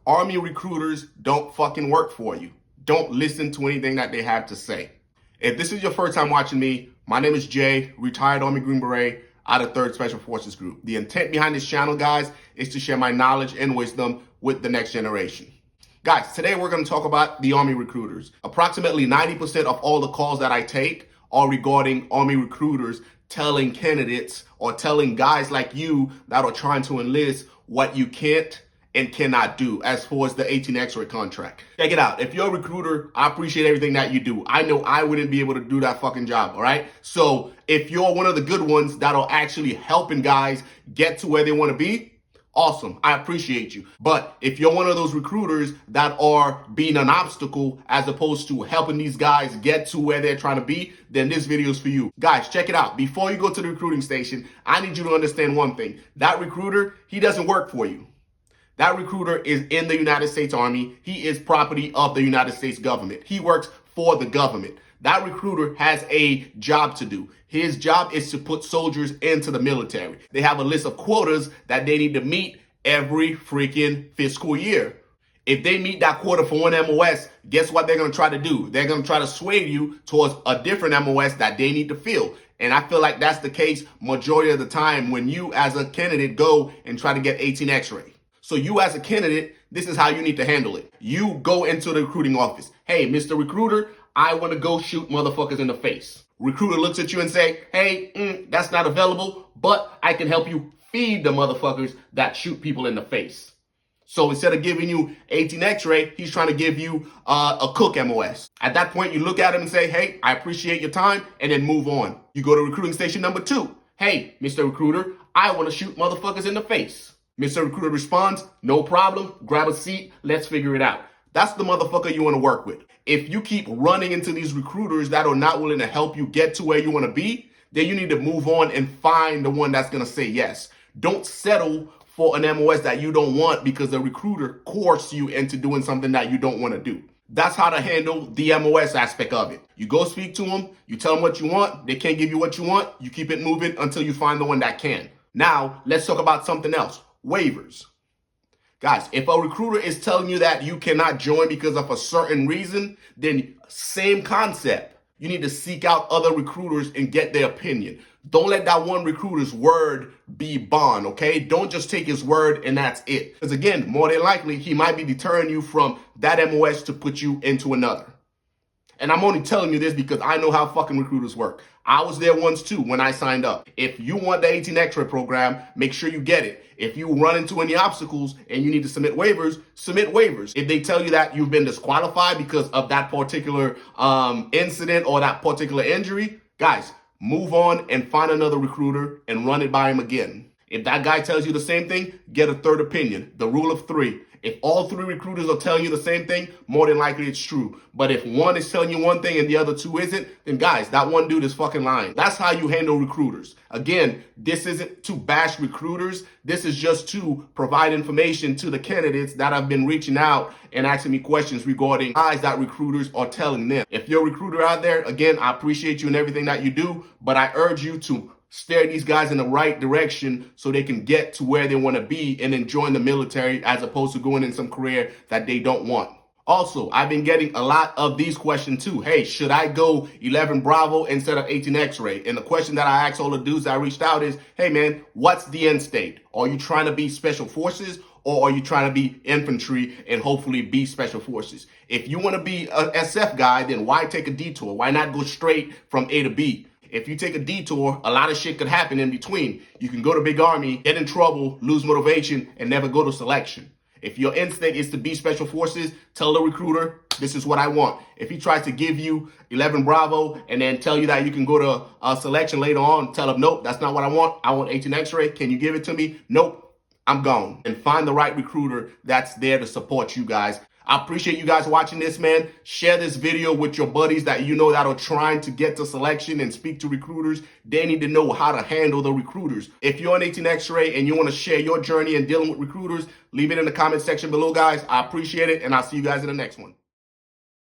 Army recruiters don't fucking work for you. Don't listen to anything that they have to say. If this is your first time watching me, my name is Jay, retired Army Green Beret out of 3rd Special Forces Group. The intent behind this channel, guys, is to share my knowledge and wisdom with the next generation. Guys, today we're going to talk about the Army recruiters. Approximately 90% of all the calls that I take are regarding Army recruiters telling candidates or telling guys like you that are trying to enlist what you can't and cannot do as far as the 18 X-ray contract. Check it out. If you're a recruiter, I appreciate everything that you do. I know I wouldn't be able to do that fucking job, all right? So if you're one of the good ones that are actually helping guys get to where they want to be, awesome. I appreciate you. But if you're one of those recruiters that are being an obstacle as opposed to helping these guys get to where they're trying to be, then this video is for you. Guys, check it out. Before you go to the recruiting station, I need you to understand one thing. That recruiter, he doesn't work for you. That recruiter is in the United States Army. He is property of the United States government. He works for the government. That recruiter has a job to do. His job is to put soldiers into the military. They have a list of quotas that they need to meet every freaking fiscal year. If they meet that quota for one MOS, guess what they're going to try to do? They're going to try to sway you towards a different MOS that they need to fill. And I feel like that's the case majority of the time when you as a candidate go and try to get 18 X-ray. So you as a candidate, this is how you need to handle it. You go into the recruiting office. Hey, Mr. Recruiter, I want to go shoot motherfuckers in the face. Recruiter looks at you and say, hey, that's not available, but I can help you feed the motherfuckers that shoot people in the face. So instead of giving you 18 X-ray, he's trying to give you a cook MOS. At that point, you look at him and say, hey, I appreciate your time, and then move on. You go to recruiting station number 2. Hey, Mr. Recruiter, I want to shoot motherfuckers in the face. Mr. Recruiter responds, no problem, grab a seat, let's figure it out. That's the motherfucker you want to work with. If you keep running into these recruiters that are not willing to help you get to where you want to be, then you need to move on and find the one that's going to say yes. Don't settle for an MOS that you don't want because the recruiter coerced you into doing something that you don't want to do. That's how to handle the MOS aspect of it. You go speak to them, you tell them what you want, they can't give you what you want, you keep it moving until you find the one that can. Now, let's talk about something else. Waivers. Guys, if a recruiter is telling you that you cannot join because of a certain reason, then same concept. You need to seek out other recruiters and get their opinion. Don't let that one recruiter's word be bond, okay? Don't just take his word and that's it. Because again, more than likely, he might be deterring you from that MOS to put you into another. And I'm only telling you this because I know how fucking recruiters work. I was there once too when I signed up. If you want the 18 X-ray program, make sure you get it. If you run into any obstacles and you need to submit waivers, submit waivers. If they tell you that you've been disqualified because of that particular incident or that particular injury, guys, move on and find another recruiter and run it by him again. If that guy tells you the same thing, get a third opinion. The rule of 3. If all 3 recruiters are telling you the same thing, more than likely it's true. But if one is telling you one thing and the other 2 isn't, then guys, that one dude is fucking lying. That's how you handle recruiters. Again, this isn't to bash recruiters. This is just to provide information to the candidates that have been reaching out and asking me questions regarding lies that recruiters are telling them. If you're a recruiter out there, again, I appreciate you and everything that you do, but I urge you to steer these guys in the right direction so they can get to where they want to be and then join the military as opposed to going in some career that they don't want. Also, I've been getting a lot of these questions too. Hey, should I go 11 Bravo instead of 18 X-ray? And the question that I asked all the dudes that reached out is, hey man, what's the end state? Are you trying to be special forces or are you trying to be infantry and hopefully be special forces? If you want to be a SF guy, then why take a detour? Why not go straight from A to B? If you take a detour, a lot of shit could happen in between. You can go to big army, get in trouble, lose motivation, and never go to selection. If your instinct is to be special forces, tell the recruiter, this is what I want. If he tries to give you 11 Bravo and then tell you that you can go to a selection later on, tell him, nope, that's not what I want. I want 18 X-ray. Can you give it to me? Nope, I'm gone. And find the right recruiter that's there to support you guys. I appreciate you guys watching this, man. Share this video with your buddies that you know that are trying to get to selection and speak to recruiters. They need to know how to handle the recruiters. If you're an 18 X-ray and you want to share your journey in dealing with recruiters, leave it in the comment section below, guys. I appreciate it, and I'll see you guys in the next one.